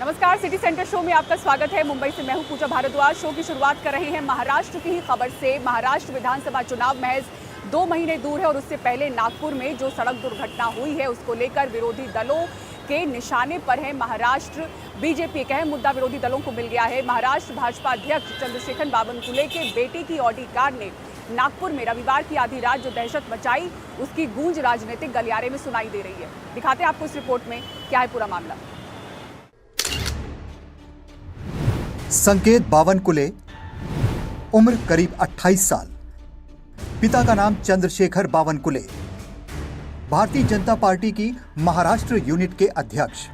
नमस्कार, city centre show में आपका स्वागत है। मुंबई से मैं हूं पूजा भारद्वाज। शो की शुरुआत कर रहे हैं महाराष्ट्र की ही खबर से। महाराष्ट्र विधानसभा चुनाव महज 2 महीने दूर है और उससे पहले नागपुर में जो सड़क दुर्घटना हुई है उसको लेकर विरोधी दलों के निशाने पर है महाराष्ट्र बीजेपी। एक अहम मुद्दा विरोधी दलों को मिल गया है। महाराष्ट्र भाजपा अध्यक्ष चंद्रशेखर बावनकुले के बेटे की ऑडी कार ने नागपुर में रविवार की आधी रात जो दहशत मचाई, उसकी गूंज राजनीतिक गलियारे में सुनाई दे रही है। दिखाते हैं आपको इस रिपोर्ट में क्या है पूरा मामला। संकेत बावनकुले, उम्र करीब 28 साल, पिता का नाम चंद्रशेखर बावनकुले, भारतीय जनता पार्टी की महाराष्ट्र यूनिट के अध्यक्ष।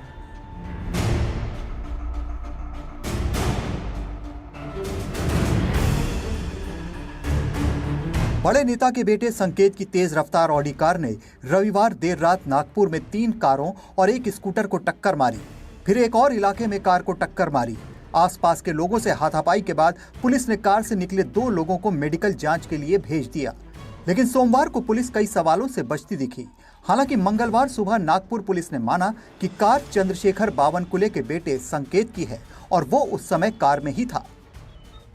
बड़े नेता के बेटे संकेत की तेज रफ्तार ऑडी कार ने रविवार देर रात नागपुर में 3 कारों और एक स्कूटर को टक्कर मारी। फिर एक और इलाके में कार को टक्कर मारी। आसपास के लोगों से हाथापाई के बाद पुलिस ने कार से निकले 2 लोगों को मेडिकल जांच के लिए भेज दिया, लेकिन सोमवार को पुलिस कई सवालों से बचती दिखी। हालांकि मंगलवार सुबह नागपुर पुलिस ने माना कि कार चंद्रशेखर बावनकुले के बेटे संकेत की है और वो उस समय कार में ही था।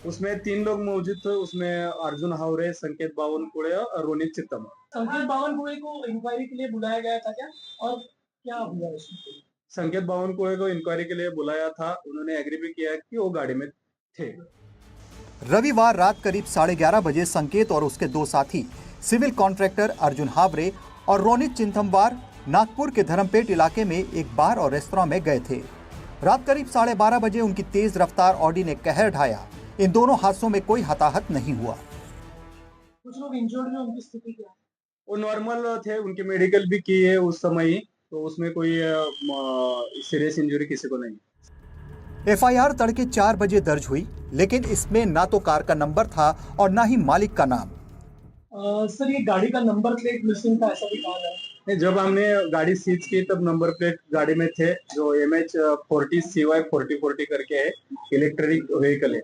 उसमें 3 लोग मौजूद थे। उसमें अर्जुन हावरे, संकेत बावनकुले और रोनित चित्तम। संकेत बावनकुले को इंक्वायरी के लिए बुलाया गया था क्या, और क्या हुआ उसमें? संकेत बावनकुले को इंक्वायरी के लिए बुलाया था। उन्होंने एग्री भी किया कि वो गाड़ी में थे। रविवार रात करीब 11:30 बजे संकेत और उसके 2 साथी सिविल कॉन्ट्रैक्टर अर्जुन हावरे और रोनित चिंथमवार नागपुर के धर्मपेट इलाके में एक बार और रेस्तरां में गए थे। रात करीब 12:30 बजे उनकी तेज रफ्तार ऑडी ने कहर ढाया। इन दोनों हादसों में कोई हताहत नहीं हुआ। कुछ लोग इंजर्ड हैं, उनकी स्थिति क्या है? वो नॉर्मल थे, उनके मेडिकल भी किए उस समय ही, तो उसमें कोई सीरियस इंजरी किसी को नहीं। एफआईआर तड़के 4 बजे दर्ज हुई, लेकिन इसमें ना तो कार का नंबर था और ना ही मालिक का नाम। सर, ये गाड़ी का नंबर प्लेट मिसिंग था, ऐसा भी कहा जा रहा है। जब हमने गाड़ी सीज की तब नंबर प्लेट गाड़ी में थे, जो MH40CY4040 करके है, इलेक्ट्रिक व्हीकल है।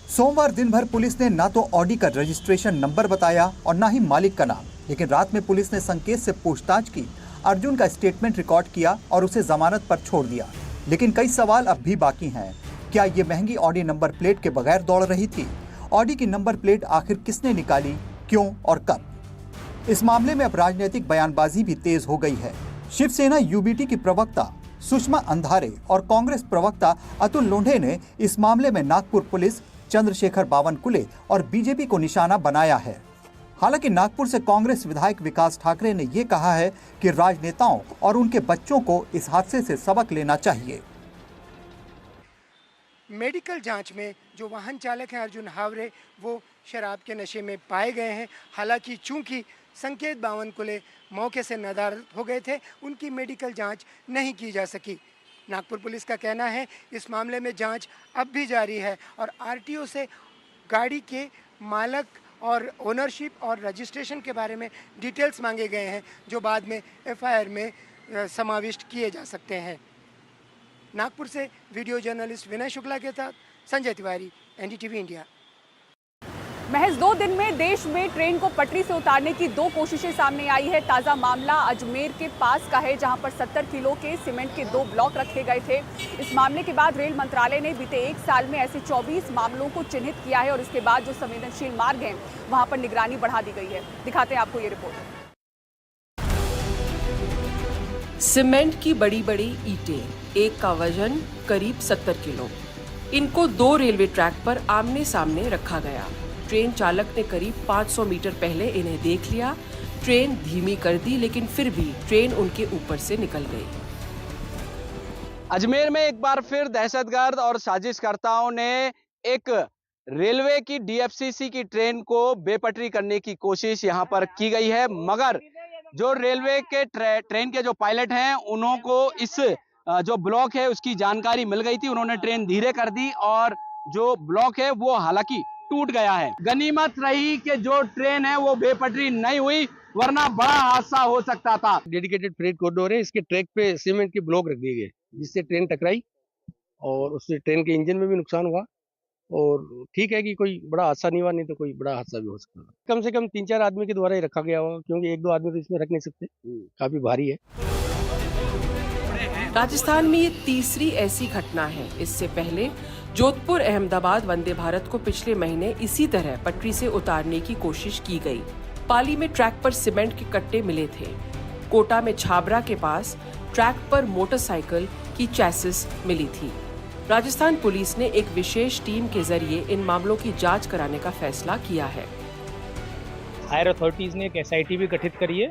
सोमवार दिन भर पुलिस ने ना तो ऑडी का रजिस्ट्रेशन नंबर बताया और ना ही मालिक का नाम, लेकिन रात में पुलिस ने संकेत से पूछताछ की, अर्जुन का स्टेटमेंट रिकॉर्ड किया और उसे जमानत पर छोड़ दिया। लेकिन कई सवाल अब भी बाकी हैं। क्या ये महंगी ऑडी नंबर प्लेट के बगैर दौड़ रही थी? ऑडी की नंबर प्लेट आखिर किसने निकाली, क्यों और कब? इस मामले में अब राजनीतिक बयानबाजी भी तेज हो गई है। शिवसेना यूबीटी की प्रवक्ता सुषमा अंधारे और कांग्रेस प्रवक्ता अतुल लोंढे ने इस मामले में नागपुर पुलिस, चंद्रशेखर बावनकुले और बीजेपी को निशाना बनाया है। हालांकि नागपुर से कांग्रेस विधायक विकास ठाकरे ने यह कहा है कि राजनेताओं और उनके बच्चों को इस हादसे से सबक लेना चाहिए। मेडिकल जांच में जो वाहन चालक हैं अर्जुन हावरे, वो शराब के नशे में पाए गए हैं। हालांकि चूंकि संकेत बावनकुले मौके से नदारद हो गए थे, उनकी मेडिकल जांच नहीं की जा सकी। नागपुर पुलिस का कहना है इस मामले में जांच अब भी जारी है और आरटीओ से गाड़ी के मालक और ओनरशिप और रजिस्ट्रेशन के बारे में डिटेल्स मांगे गए हैं, जो बाद में एफआईआर में समाविष्ट किए जा सकते हैं। नागपुर से वीडियो जर्नलिस्ट विनय शुक्ला के साथ संजय तिवारी, एनडीटीवी इंडिया। महज 2 दिन में देश में ट्रेन को पटरी से उतारने की 2 कोशिशें सामने आई है। ताज़ा मामला अजमेर के पास का है, जहां पर 70 किलो के सीमेंट के 2 ब्लॉक रखे गए थे। इस मामले के बाद रेल मंत्रालय ने बीते 1 साल में ऐसे 24 मामलों को चिन्हित किया है और इसके बाद जो संवेदनशील मार्ग हैं वहां पर निगरानी बढ़ा दी गई है। दिखाते हैं आपको ये रिपोर्ट। सीमेंट की बड़ी बड़ी ईंटें, एक का वजन करीब 70 किलो। इनको 2 रेलवे ट्रैक पर आमने सामने रखा गया। ट्रेन चालक ने करीब 500 मीटर पहले इन्हें देख लिया। ट्रेन धीमी कर दी, लेकिन फिर भी ट्रेन उनके ऊपर से निकल गई। अजमेर में एक बार फिर दहशतगर्द और साजिशकर्ताओं ने एक रेलवे की डीएफसीसी की ट्रेन को बेपटरी करने की कोशिश यहां पर की गई है, मगर जो रेलवे के ट्रेन के जो पायलट हैं उन्हों को इस जो ब्लॉक है उसकी जानकारी मिल गई थी। उन्होंने ट्रेन धीरे कर दी और जो ब्लॉक है वो हालांकि टूट गया है। गनीमत रही कि जो ट्रेन है वो बेपटरी नहीं हुई, वरना बड़ा हादसा हो सकता था। डेडिकेटेड फ्रेट कॉरिडोर है, इसके ट्रैक पे सीमेंट के ब्लॉक रख दिए गए, जिससे ट्रेन टकराई और उससे ट्रेन के इंजन में भी नुकसान हुआ। और ठीक है कि कोई बड़ा हादसा नहीं हुआ, नहीं तो कोई बड़ा हादसा भी हो सकता था। कम से कम 3-4 आदमी के द्वारा ही रखा गया होगा, क्योंकि 1-2 आदमी तो इसमें रख नहीं सकते, काफी भारी है। राजस्थान में ये तीसरी ऐसी घटना है। इससे पहले जोधपुर अहमदाबाद वंदे भारत को पिछले महीने इसी तरह पटरी से उतारने की कोशिश की गई। पाली में ट्रैक पर सीमेंट के कट्टे मिले थे। कोटा में छाबरा के पास ट्रैक पर मोटरसाइकिल की चैसिस मिली थी। राजस्थान पुलिस ने एक विशेष टीम के जरिए इन मामलों की जांच कराने का फैसला किया है। हायर अथॉरिटीज़ ने एक SIT भी गठित करी है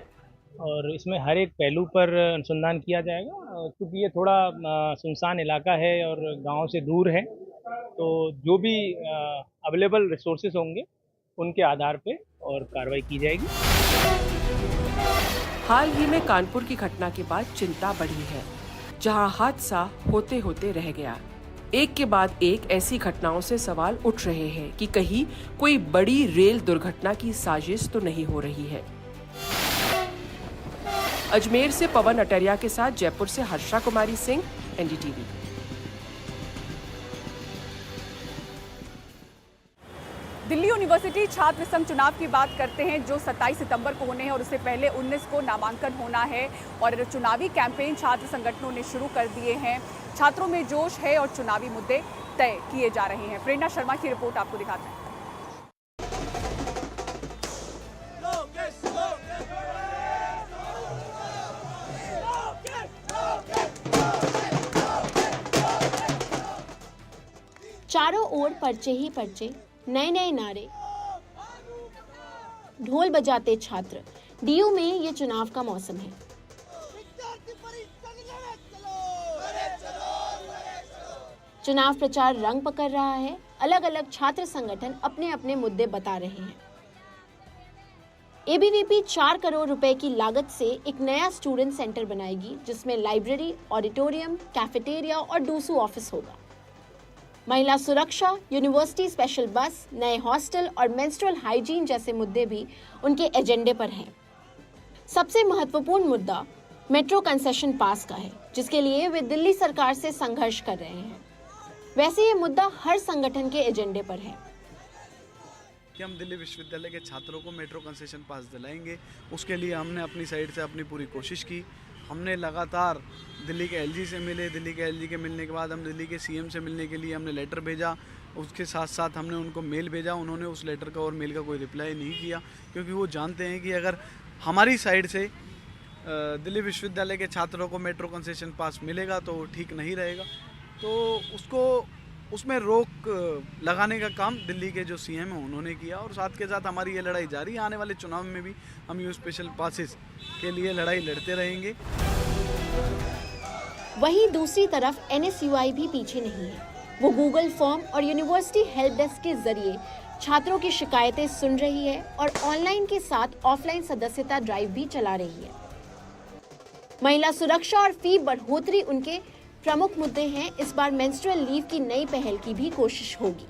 और इसमें हर एक पहलू पर अनुसंधान किया जाएगा। क्योंकि ये थोड़ा सुनसान इलाका है और गांव से दूर है, तो जो भी अवेलेबल रिसोर्सेज होंगे उनके आधार पे और कार्रवाई की जाएगी। हाल ही में कानपुर की घटना के बाद चिंता बढ़ी है, जहां हादसा होते होते रह गया। एक के बाद एक ऐसी घटनाओं से सवाल उठ रहे हैं कि कहीं कोई बड़ी रेल दुर्घटना की साजिश तो नहीं हो रही है। अजमेर से पवन अटरिया के साथ जयपुर से हर्षा कुमारी सिंह, NDTV। दिल्ली यूनिवर्सिटी छात्र संघ चुनाव की बात करते हैं, जो 27 सितंबर को होने हैं और उससे पहले 19 को नामांकन होना है और चुनावी कैंपेन छात्र संगठनों ने शुरू कर दिए हैं। छात्रों में जोश है और चुनावी मुद्दे तय किए जा रहे हैं। प्रेरणा शर्मा की रिपोर्ट आपको दिखाते हैं। चारों ओर पर्चे ही पर्चे, नए नए नारे, ढोल बजाते छात्र। DU में ये चुनाव का मौसम है। चुनाव प्रचार रंग पकड़ रहा है। अलग अलग छात्र संगठन अपने अपने मुद्दे बता रहे हैं। ABVP 4 करोड़ रुपए की लागत से एक नया स्टूडेंट सेंटर बनाएगी, जिसमें लाइब्रेरी, ऑडिटोरियम, कैफेटेरिया और डूसू ऑफिस होगा। महिला सुरक्षा, यूनिवर्सिटी स्पेशल बस, नए हॉस्टल और मेंस्ट्रुअल हाइजीन जैसे मुद्दे भी उनके एजेंडे पर हैं। सबसे महत्वपूर्ण मुद्दा मेट्रो कंसेशन पास का है, जिसके लिए वे दिल्ली सरकार से संघर्ष कर रहे हैं। वैसे ये मुद्दा हर संगठन के एजेंडे पर है कि हम दिल्ली विश्वविद्यालय के छात्रों को मेट्रो कंसेशन पास दिलाएंगे। उसके लिए हमने अपनी साइड से अपनी पूरी कोशिश की। हमने लगातार दिल्ली के LG से मिले। दिल्ली के LG के मिलने के बाद हम दिल्ली के CM से मिलने के लिए हमने लेटर भेजा। उसके साथ साथ हमने उनको मेल भेजा। उन्होंने उस लेटर का और मेल का कोई रिप्लाई नहीं किया, क्योंकि वो जानते हैं कि अगर हमारी साइड से दिल्ली विश्वविद्यालय के छात्रों को मेट्रो कंसेशन पास मिलेगा तो ठीक नहीं रहेगा। तो उसमें रोक लगाने का काम दिल्ली के जो CM हैं उन्होंने किया और साथ के साथ हमारी ये लड़ाई जारी है। आने वाले चुनाव में भी हम यू स्पेशल पासेस के लिए लड़ाई लड़ते रहेंगे। वहीं दूसरी तरफ NSUI भी पीछे नहीं है। वो गूगल फॉर्म और यूनिवर्सिटी हेल्प डेस्क के जरिए छात्रों की शिकायतें सुन रही है और ऑनलाइन के साथ ऑफलाइन सदस्यता ड्राइव भी चला रही है। महिला सुरक्षा और फी बढ़ोतरी उनके प्रमुख मुद्दे हैं। इस बार मेंस्ट्रुअल लीव की नई पहल की भी कोशिश होगी।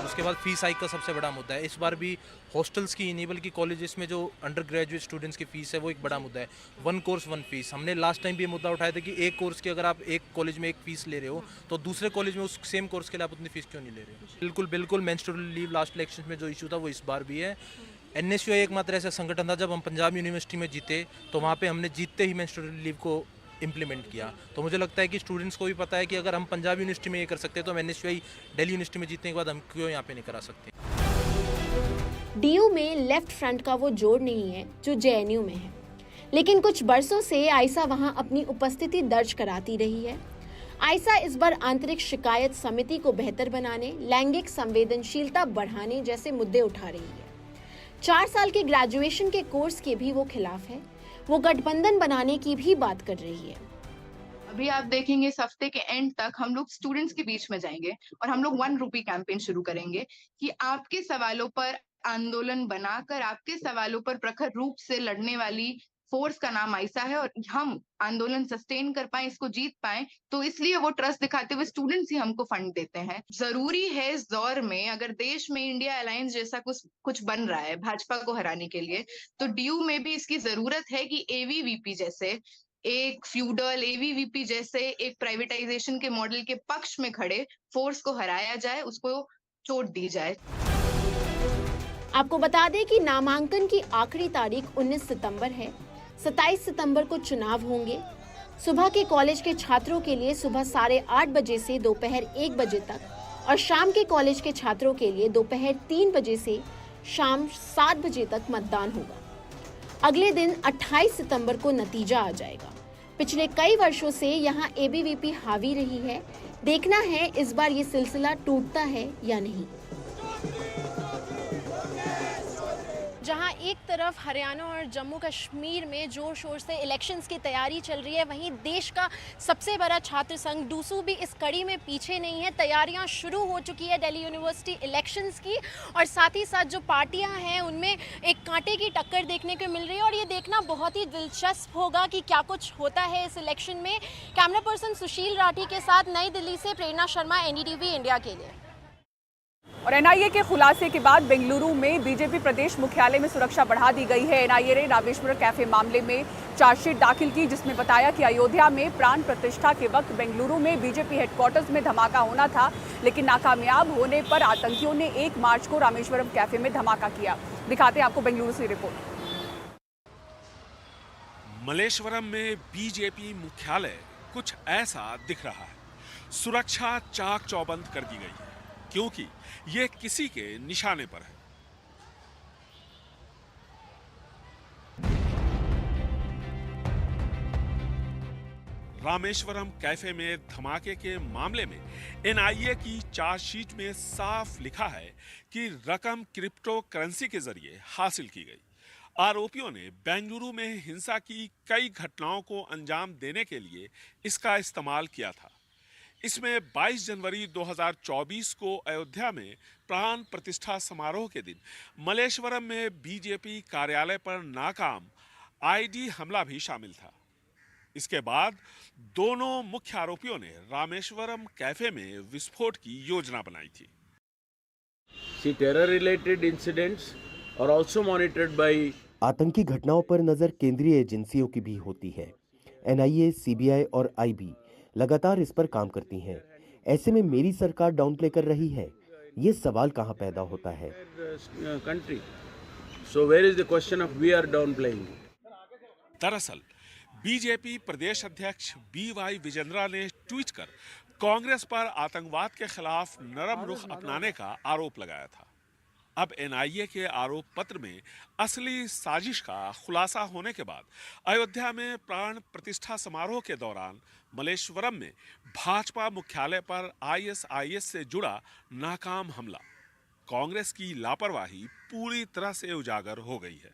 उसके बाद फीस हाइक का सबसे बड़ा मुद्दा है। इस बार भी हॉस्टल्स की इनेबल की कॉलेजेस में जो अंडर ग्रेजुएट स्टूडेंट्स की फीस है वो एक बड़ा मुद्दा है। 1 कोर्स 1 फीस। हमने लास्ट टाइम भी ये मुद्दा उठाया था कि एक कोर्स की अगर आप एक कॉलेज में एक फीस ले रहे हो तो दूसरे कॉलेज में उस सेम कोर्स के लिए आप उतनी फीस क्यों नहीं ले रहे हो। बिल्कुल मेंस्ट्रुअल लीव लास्ट इलेक्शन में जो इशू था वो इस बार भी है। NSUI एकमात्र ऐसा संगठन था, जब हम पंजाब यूनिवर्सिटी में जीते तो वहाँ पे हमने जीतते ही मेंस्ट्रुअल लीव को इम्प्लीमेंट किया। तो मुझे लगता है कि स्टूडेंट्स को भी पता है कि अगर हम पंजाब यूनिवर्सिटी में ये कर सकते हैं तो हम NSUI दिल्ली यूनिवर्सिटी में जीतने के बाद हम क्यों यहाँ पे नहीं करा सकते। DU में लेफ्ट फ्रंट का वो जोर नहीं है जो JNU में है, लेकिन कुछ बरसों से आयशा वहाँ अपनी उपस्थिति दर्ज कराती रही है। आयशा इस बार आंतरिक शिकायत समिति को बेहतर बनाने, लैंगिक संवेदनशीलता बढ़ाने जैसे मुद्दे उठा रही है। 4 साल के ग्रेजुएशन के कोर्स के भी वो खिलाफ है। वो गठबंधन बनाने की भी बात कर रही है। अभी आप देखेंगे इस हफ्ते के एंड तक हम लोग स्टूडेंट्स के बीच में जाएंगे और हम लोग 1 रुपी कैंपेन शुरू करेंगे कि आपके सवालों पर आंदोलन बनाकर, आपके सवालों पर प्रखर रूप से लड़ने वाली फोर्स का नाम आयशा है और हम आंदोलन सस्टेन कर पाए, इसको जीत पाए, तो इसलिए वो ट्रस्ट दिखाते हुए स्टूडेंट्स ही हमको फंड देते हैं। जरूरी है इस दौर में, अगर देश में इंडिया अलायंस जैसा कुछ बन रहा है भाजपा को हराने के लिए, तो DU में भी इसकी जरूरत है कि ABVP जैसे एक फ्यूडल, ABVP जैसे एक प्राइवेटाइजेशन के मॉडल के पक्ष में खड़े फोर्स को हराया जाए, उसको चोट दी जाए। आपको बता दें कि नामांकन की आखिरी तारीख 19 सितंबर है। 27 सितंबर को चुनाव होंगे। सुबह के कॉलेज के छात्रों के लिए सुबह 8:30 बजे से दोपहर 1 बजे तक और शाम के कॉलेज के छात्रों के लिए दोपहर 3 बजे से शाम 7 बजे तक मतदान होगा। अगले दिन 28 सितंबर को नतीजा आ जाएगा। पिछले कई वर्षों से यहाँ एबीवीपी हावी रही है। देखना है इस बार ये सिलसिला टूटता है या नहीं। जहां एक तरफ हरियाणा और जम्मू कश्मीर में जोर शोर से इलेक्शंस की तैयारी चल रही है, वहीं देश का सबसे बड़ा छात्र संघ डूसू भी इस कड़ी में पीछे नहीं है। तैयारियां शुरू हो चुकी है दिल्ली यूनिवर्सिटी इलेक्शंस की और साथ ही साथ जो पार्टियां हैं उनमें एक कांटे की टक्कर देखने को मिल रही है और ये देखना बहुत ही दिलचस्प होगा कि क्या कुछ होता है इस इलेक्शन में। कैमरा पर्सन सुशील राठी के साथ नई दिल्ली से प्रेरणा शर्मा, एनडीटीवी इंडिया के लिए। और एनआईए के खुलासे के बाद बेंगलुरु में बीजेपी प्रदेश मुख्यालय में सुरक्षा बढ़ा दी गई है। एनआईए ने रामेश्वरम कैफे मामले में चार्जशीट दाखिल की, जिसमें बताया कि अयोध्या में प्राण प्रतिष्ठा के वक्त बेंगलुरु में बीजेपी हेडक्वार्टर्स में धमाका होना था, लेकिन नाकामयाब होने पर आतंकियों ने 1 मार्च को रामेश्वरम कैफे में धमाका किया। दिखाते हैं आपको बेंगलुरु से रिपोर्ट। मलेश्वरम में बीजेपी मुख्यालय कुछ ऐसा दिख रहा है। सुरक्षा चाक चौबंद कर दी गई है क्योंकि ये किसी के निशाने पर है। रामेश्वरम कैफे में धमाके के मामले में एनआईए की चार्जशीट में साफ लिखा है कि रकम क्रिप्टो करेंसी के जरिए हासिल की गई। आरोपियों ने बेंगलुरु में हिंसा की कई घटनाओं को अंजाम देने के लिए इसका इस्तेमाल किया था। इसमें 22 जनवरी 2024 को अयोध्या में प्राण प्रतिष्ठा समारोह के दिन मलेश्वरम में बीजेपी कार्यालय पर नाकाम आईडी हमला भी शामिल था। इसके बाद दोनों मुख्य आरोपियों ने रामेश्वरम कैफे में विस्फोट की योजना बनाई थी। टेरर-related incidents are also monitored by आतंकी घटनाओं पर नजर केंद्रीय एजेंसियों की भी होती है। एनआईए, सीबीआई और आईबी लगातार इस पर काम करती हैं। ऐसे में मेरी सरकार डाउनप्ले कर रही है, ये सवाल कहां पैदा होता है? So where is the question of we are downplaying? दरअसल बीजेपी प्रदेश अध्यक्ष बीवाई विजेंद्रा ने ट्वीट कर कांग्रेस पर आतंकवाद के खिलाफ नरम रुख अपनाने का आरोप लगाया था। अब एनआईए के आरोप पत्र में असली साजिश का खुलासा होने के बाद अयोध्या में प्राण प्रतिष्ठा समारोह के दौरान मलेश्वरम में भाजपा मुख्यालय पर आईएसआईएस से जुड़ा नाकाम हमला, कांग्रेस की लापरवाही पूरी तरह से उजागर हो गई है।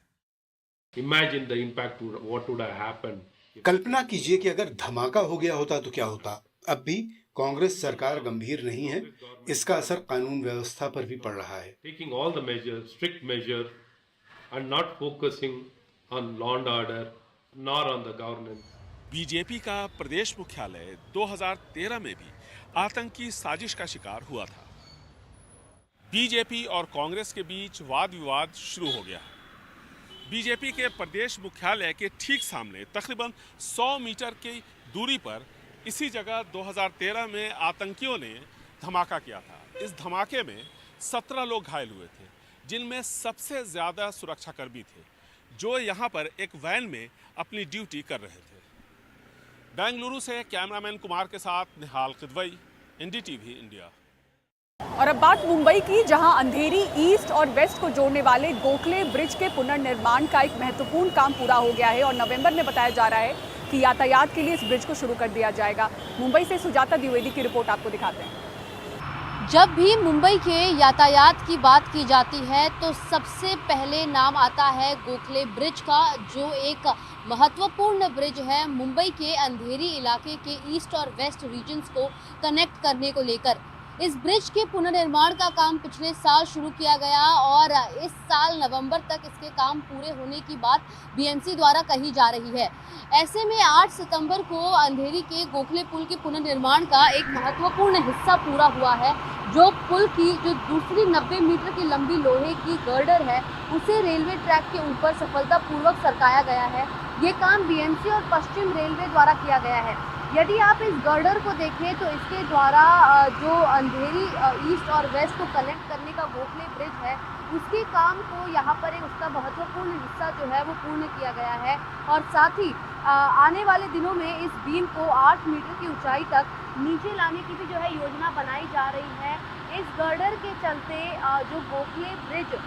Imagine the impact, what would have happened. कल्पना कीजिए कि अगर धमाका हो गया होता तो क्या होता। अब भी कांग्रेस सरकार गंभीर नहीं है, इसका असर कानून व्यवस्था पर भी पड़ रहा है। Taking all the measures, strict measures, and not focusing on law and order, nor on the governance. BJP का प्रदेश मुख्यालय 2013 में भी आतंकी साजिश का शिकार हुआ था। बीजेपी और कांग्रेस के बीच वाद विवाद शुरू हो गया। बीजेपी के प्रदेश मुख्यालय के ठीक सामने तकरीबन 100 मीटर की दूरी पर इसी जगह 2013 में आतंकियों ने धमाका किया था। इस धमाके में 17 लोग घायल हुए थे, जिनमें सबसे ज़्यादा सुरक्षाकर्मी थे, जो यहाँ पर एक वैन में अपनी ड्यूटी कर रहे थे। बेंगलुरु से कैमरामैन कुमार के साथ निहाल किदवई, एनडीटीवी इंडिया। और अब बात मुंबई की, जहां अंधेरी ईस्ट और वेस्ट को जोड़ने वाले गोखले ब्रिज के पुनर्निर्माण का एक महत्वपूर्ण काम पूरा हो गया है और नवंबर में बताया जा रहा है कि यातायात के लिए इस ब्रिज को शुरू कर दिया जाएगा। मुंबई से सुजाता द्विवेदी की रिपोर्ट आपको दिखाते हैं। जब भी मुंबई के यातायात की बात की जाती है तो सबसे पहले नाम आता है गोखले ब्रिज का, जो एक महत्वपूर्ण ब्रिज है मुंबई के अंधेरी इलाके के ईस्ट और वेस्ट रीजन्स को कनेक्ट करने को लेकर। इस ब्रिज के पुनर्निर्माण का काम पिछले साल शुरू किया गया और इस साल नवंबर तक इसके काम पूरे होने की बात बीएमसी द्वारा कही जा रही है। ऐसे में 8 सितंबर को अंधेरी के गोखले पुल के पुनर्निर्माण का एक महत्वपूर्ण हिस्सा पूरा हुआ है। जो पुल की जो दूसरी 90 मीटर की लंबी लोहे की गर्डर है, उसे रेलवे ट्रैक के ऊपर सफलतापूर्वक सरकाया गया है। ये काम बीएमसी और पश्चिम रेलवे द्वारा किया गया है। यदि आप इस गर्डर को देखें तो इसके द्वारा जो अंधेरी ईस्ट और वेस्ट को कनेक्ट करने का गोखले ब्रिज है, उसके काम को यहाँ पर उसका महत्वपूर्ण हिस्सा जो है वो पूर्ण किया गया है। और साथ ही आने वाले दिनों में इस बीम को 8 मीटर की ऊंचाई तक नीचे लाने की भी जो है योजना बनाई जा रही है। इस गर्डर के चलते जो गोखले ब्रिज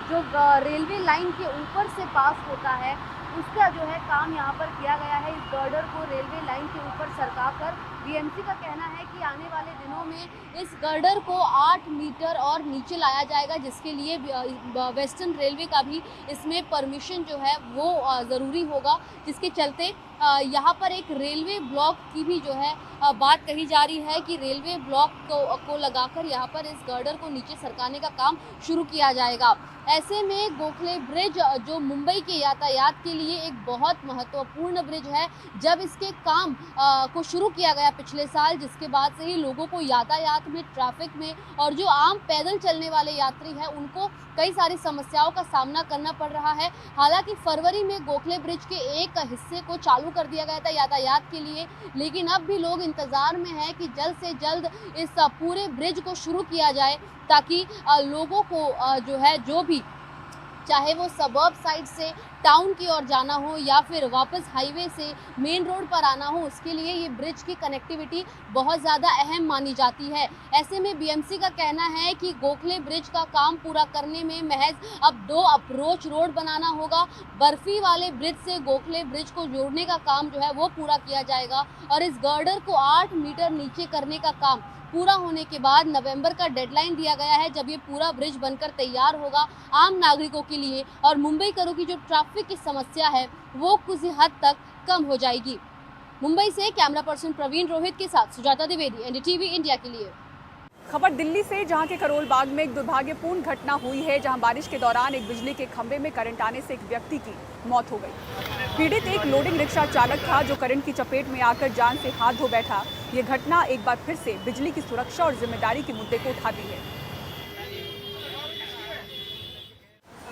जो रेलवे लाइन के ऊपर से पास होता है, उसका जो है काम यहाँ पर किया गया है। इस गर्डर को रेलवे लाइन के ऊपर सरकाकर बीएमसी का कहना है कि आने वाले दिनों में इस गर्डर को 8 मीटर और नीचे लाया जाएगा, जिसके लिए वेस्टर्न रेलवे का भी इसमें परमिशन जो है वो ज़रूरी होगा, जिसके चलते यहाँ पर एक रेलवे ब्लॉक की भी जो है बात कही जा रही है कि रेलवे ब्लॉक को लगाकर यहाँ पर इस गर्डर को नीचे सरकाने का काम शुरू किया जाएगा। ऐसे में गोखले ब्रिज जो मुंबई के यातायात के लिए एक बहुत महत्वपूर्ण ब्रिज है, जब इसके काम को शुरू किया गया पिछले साल, जिसके बाद से ही लोगों को यातायात में, ट्रैफिक में और जो आम पैदल चलने वाले यात्री हैं उनको कई सारी समस्याओं का सामना करना पड़ रहा है। हालांकि फरवरी में गोखले ब्रिज के एक हिस्से को चालू कर दिया गया था यातायात के लिए, लेकिन अब भी लोग इंतज़ार में हैं कि जल्द से जल्द इस पूरे ब्रिज को शुरू किया जाए, ताकि लोगों को जो है, जो भी चाहे वो सबर्ब साइड से टाउन की ओर जाना हो या फिर वापस हाईवे से मेन रोड पर आना हो, उसके लिए ये ब्रिज की कनेक्टिविटी बहुत ज़्यादा अहम मानी जाती है। ऐसे में बीएमसी का कहना है कि गोखले ब्रिज का काम पूरा करने में महज अब 2 अप्रोच रोड बनाना होगा। बर्फी वाले ब्रिज से गोखले ब्रिज को जोड़ने का काम जो है वो पूरा किया जाएगा और इस गर्डर को 8 मीटर नीचे करने का काम पूरा होने के बाद नवंबर का डेडलाइन दिया गया है, जब ये पूरा ब्रिज बनकर तैयार होगा आम नागरिकों के लिए, और मुंबई करों की जो ट्रैफिक की समस्या है वो कुछ हद तक कम हो जाएगी। मुंबई से कैमरा पर्सन प्रवीण रोहित के साथ सुजाता द्विवेदी, एनडीटीवी इंडिया के लिए। खबर दिल्ली से, जहां के करोल बाग में एक दुर्भाग्यपूर्ण घटना हुई है, जहां बारिश के दौरान एक बिजली के खंभे में करंट आने से एक व्यक्ति की मौत हो गई। पीड़ित एक लोडिंग रिक्शा चालक था जो करंट की चपेट में आकर जान से हाथ धो बैठा। ये घटना एक बार फिर से बिजली की सुरक्षा और जिम्मेदारी के मुद्दे को उठाती है।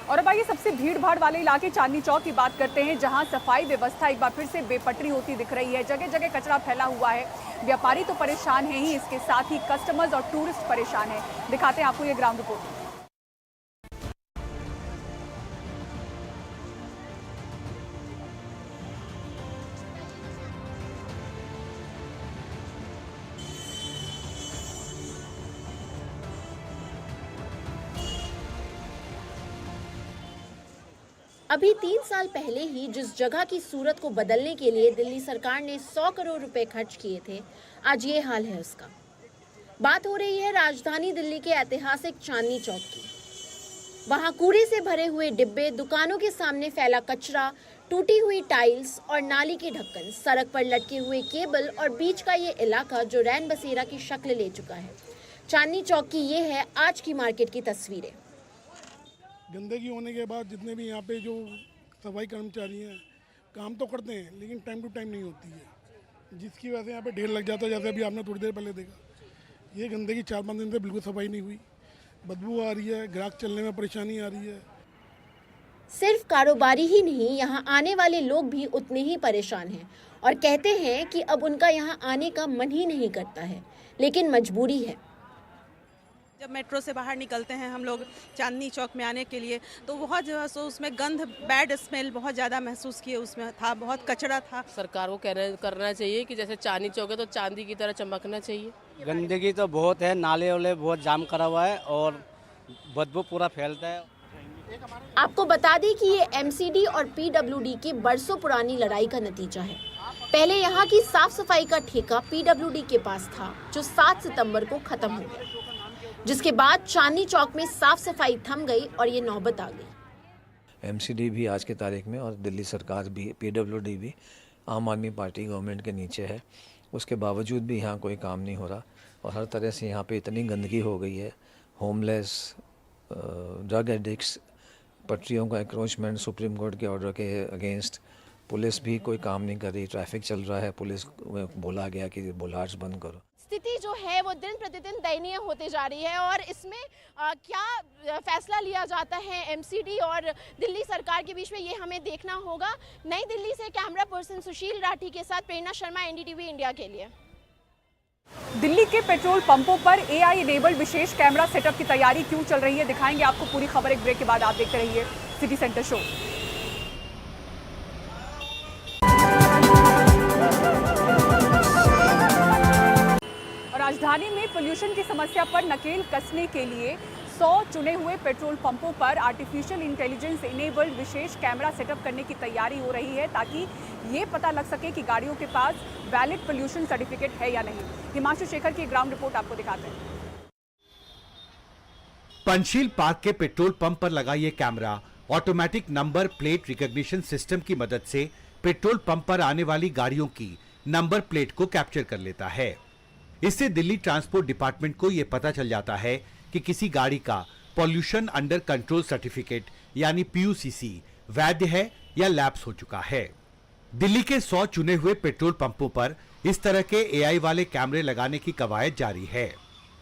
और अब आइए सबसे भीड़ भाड़ वाले इलाके चांदनी चौक की बात करते हैं, जहां सफाई व्यवस्था एक बार फिर से बेपटरी होती दिख रही है। जगह जगह कचरा फैला हुआ है। व्यापारी तो परेशान हैं ही, इसके साथ ही कस्टमर्स और टूरिस्ट परेशान हैं। दिखाते हैं आपको ये ग्राउंड रिपोर्ट। अभी 3 साल पहले ही जिस जगह की सूरत को बदलने के लिए दिल्ली सरकार ने 100 करोड़ रुपए खर्च किए थे, आज ये हाल है उसका। बात हो रही है राजधानी दिल्ली के ऐतिहासिक चांदनी चौक की। वहां कूड़े से भरे हुए डिब्बे, दुकानों के सामने फैला कचरा, टूटी हुई टाइल्स और नाली के ढक्कन, सड़क पर लटके हुए केबल और बीच का ये इलाका जो रैन बसेरा की शक्ल ले चुका है। चांदनी चौक की ये है आज की मार्केट की तस्वीरें। गंदगी होने के बाद जितने भी यहाँ पे जो सफाई कर्मचारी हैं काम तो करते हैं, लेकिन टाइम टू टाइम नहीं होती है, जिसकी वजह से यहाँ पे ढेर लग जाता है। जैसे अभी आपने थोड़ी देर पहले देखा, ये गंदगी 4-5 दिन से बिल्कुल सफाई नहीं हुई, बदबू आ रही है, ग्राहक चलने में परेशानी आ रही है। सिर्फ कारोबारी ही नहीं, यहाँ आने वाले लोग भी उतने ही परेशान हैं और कहते हैं कि अब उनका यहाँ आने का मन ही नहीं करता है, लेकिन मजबूरी है। जब मेट्रो से बाहर निकलते हैं हम लोग चांदनी चौक में आने के लिए, तो बहुत जो है सो उसमें गंध, बैड स्मेल बहुत ज़्यादा महसूस किए उसमें था, बहुत कचरा था। सरकार को करना चाहिए कि जैसे चांदनी चौक है तो चांदी की तरह चमकना चाहिए। गंदगी तो बहुत है, नाले वाले बहुत जाम करा हुआ है और बदबू पूरा फैलता है। आपको बता दें कि ये एमसीडी और पीडब्ल्यूडी की बरसों पुरानी लड़ाई का नतीजा है। पहले यहाँ की साफ सफाई का ठेका पीडब्ल्यूडी के पास था, जो 7 सितंबर को खत्म हो गया, जिसके बाद चांदनी चौक में साफ सफाई थम गई और ये नौबत आ गई। एमसीडी भी आज के तारीख में और दिल्ली सरकार भी, पीडब्ल्यूडी भी आम आदमी पार्टी गवर्नमेंट के नीचे है, उसके बावजूद भी यहाँ कोई काम नहीं हो रहा और हर तरह से यहाँ पे इतनी गंदगी हो गई है। होमलेस, ड्रग एडिक्ट्स, पटरियों का एक्रोचमेंट सुप्रीम कोर्ट के ऑर्डर के अगेंस्ट, पुलिस भी कोई काम नहीं कर रही, ट्रैफिक चल रहा है, पुलिस को बोला गया कि बुलार्स बंद करो। स्थिति जो है वो दिन प्रतिदिन दयनीय होती जा रही है और इसमें क्या फैसला लिया जाता है एमसीडी और दिल्ली सरकार के बीच में, ये हमें देखना होगा। नई दिल्ली से कैमरा पर्सन सुशील राठी के साथ प्रेरणा शर्मा, एनडीटीवी इंडिया के लिए। दिल्ली के पेट्रोल पंपों पर एआई इनेबल्ड विशेष कैमरा सेटअप की तैयारी क्यों चल रही है, दिखाएंगे आपको पूरी खबर एक ब्रेक के बाद। आप देखते रहिए सिटी सेंटर शो। राजधानी में पोल्यूशन की समस्या पर नकेल कसने के लिए 100 चुने हुए पेट्रोल पंपों पर आर्टिफिशियल इंटेलिजेंस इनेबल्ड विशेष कैमरा सेटअप करने की तैयारी हो रही है, ताकि ये पता लग सके कि गाड़ियों के पास वैलिड पोल्यूशन सर्टिफिकेट है या नहीं। हिमांशु शेखर की ग्राउंड रिपोर्ट आपको दिखाते हैं। पंचशील पार्क के पेट्रोल पंप पर लगा ये camera automatic number plate recognition system की मदद से पेट्रोल पंप पर आने वाली गाड़ियों की नंबर प्लेट को कैप्चर कर लेता है। इससे दिल्ली ट्रांसपोर्ट डिपार्टमेंट को यह पता चल जाता है कि किसी गाड़ी का पॉल्यूशन अंडर कंट्रोल सर्टिफिकेट यानी पीयूसीसी वैध है या लैप्स हो चुका है। दिल्ली के 100 चुने हुए पेट्रोल पंपों पर इस तरह के एआई वाले कैमरे लगाने की कवायद जारी है।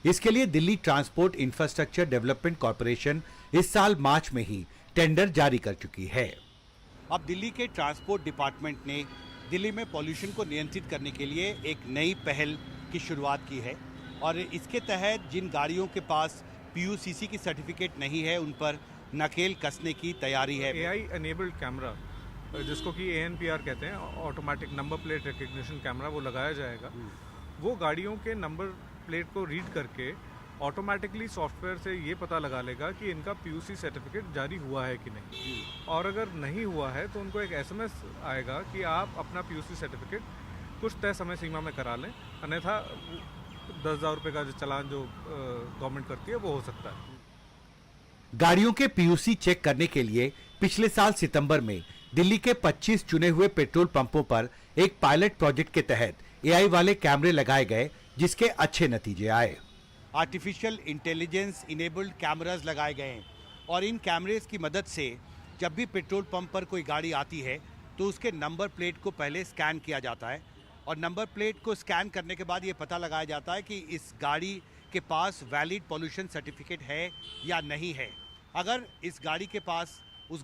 इसके लिए Delhi transport infrastructure development corporation इस साल मार्च में ही टेंडर जारी कर चुकी है। अब दिल्ली के ट्रांसपोर्ट डिपार्टमेंट ने दिल्ली में पॉल्यूशन को नियंत्रित करने के लिए एक नई पहल की शुरुआत की है और इसके तहत जिन गाड़ियों के पास पीयूसीसी की सर्टिफिकेट नहीं है उन पर नकेल कसने की तैयारी है। एआई एनेबल्ड कैमरा, जिसको कि ANPR कहते हैं, automatic number plate recognition camera, वो लगाया जाएगा। वो गाड़ियों के नंबर प्लेट को रीड करके ऑटोमेटिकली सॉफ्टवेयर से ये पता लगा लेगा कि इनका पीयूसी सर्टिफिकेट जारी हुआ है कि नहीं, और अगर नहीं हुआ है तो उनको एक SMS आएगा कि आप अपना पीयूसी सर्टिफिकेट कुछ तय समय सीमा में करा लें, अन्यथा 10,000 रुपये का जो चालान जो गवर्नमेंट करती है वो हो सकता है। गाड़ियों के पीयूसी चेक करने के लिए पिछले साल सितंबर में दिल्ली के 25 चुने हुए पेट्रोल पंपों पर एक पायलट प्रोजेक्ट के तहत एआई वाले कैमरे लगाए गए, जिसके अच्छे नतीजे आए। आर्टिफिशियल इंटेलिजेंस इनेबल्ड कैमरास लगाए गए हैं और इन कैमरेज की मदद से जब भी पेट्रोल पंप पर कोई गाड़ी आती है तो उसके नंबर प्लेट को पहले स्कैन किया जाता है और नंबर प्लेट को स्कैन करने के बाद ये पता लगाया जाता है कि इस गाड़ी के पास वैलिड पॉल्यूशन सर्टिफिकेट है या नहीं है। अगर उस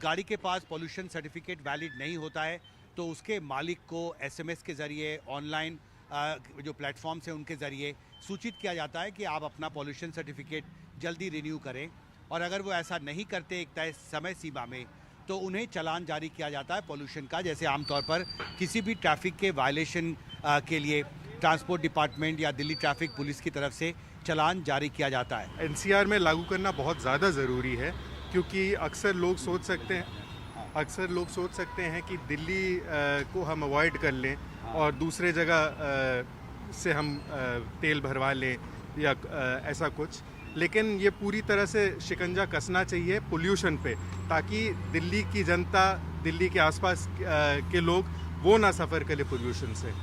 गाड़ी के पास पॉल्यूशन सर्टिफिकेट वैलिड नहीं होता है तो उसके मालिक को SMS के ज़रिए, ऑनलाइन जो प्लेटफॉर्म्स हैं उनके ज़रिए सूचित किया जाता है कि आप अपना पॉल्यूशन सर्टिफिकेट जल्दी रिन्यू करें, और अगर वो ऐसा नहीं करते एक तय समय सीमा में तो उन्हें चालान जारी किया जाता है पॉल्यूशन का। जैसे आमतौर पर किसी भी ट्रैफिक के वायलेशन के लिए ट्रांसपोर्ट डिपार्टमेंट या दिल्ली ट्रैफिक पुलिस की तरफ से चालान जारी किया जाता है। NCR में लागू करना बहुत ज़्यादा ज़रूरी है, क्योंकि अक्सर लोग सोच सकते हैं कि दिल्ली को हम अवॉइड कर लें और दूसरे जगह से हम तेल भरवा लें या ऐसा कुछ, लेकिन ये पूरी तरह से शिकंजा कसना चाहिए पोल्यूशन पे, ताकि दिल्ली की जनता, दिल्ली के आसपास के लोग वो ना सफ़र करें पोल्यूशन से।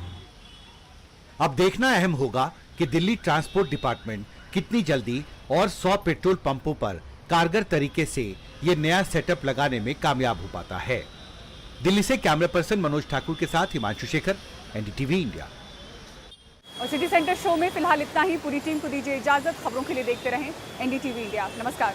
अब देखना अहम होगा कि दिल्ली ट्रांसपोर्ट डिपार्टमेंट कितनी जल्दी और 100 पेट्रोल पंपों पर कारगर तरीके से ये नया सेटअप लगाने में कामयाब हो पाता है। दिल्ली से कैमरा पर्सन मनोज ठाकुर के साथ हिमांशु शेखर, एनडीटीवी इंडिया। और सिटी सेंटर शो में फिलहाल इतना ही। पूरी टीम को दीजिए इजाजत। खबरों के लिए देखते रहें एनडीटीवी इंडिया। नमस्कार।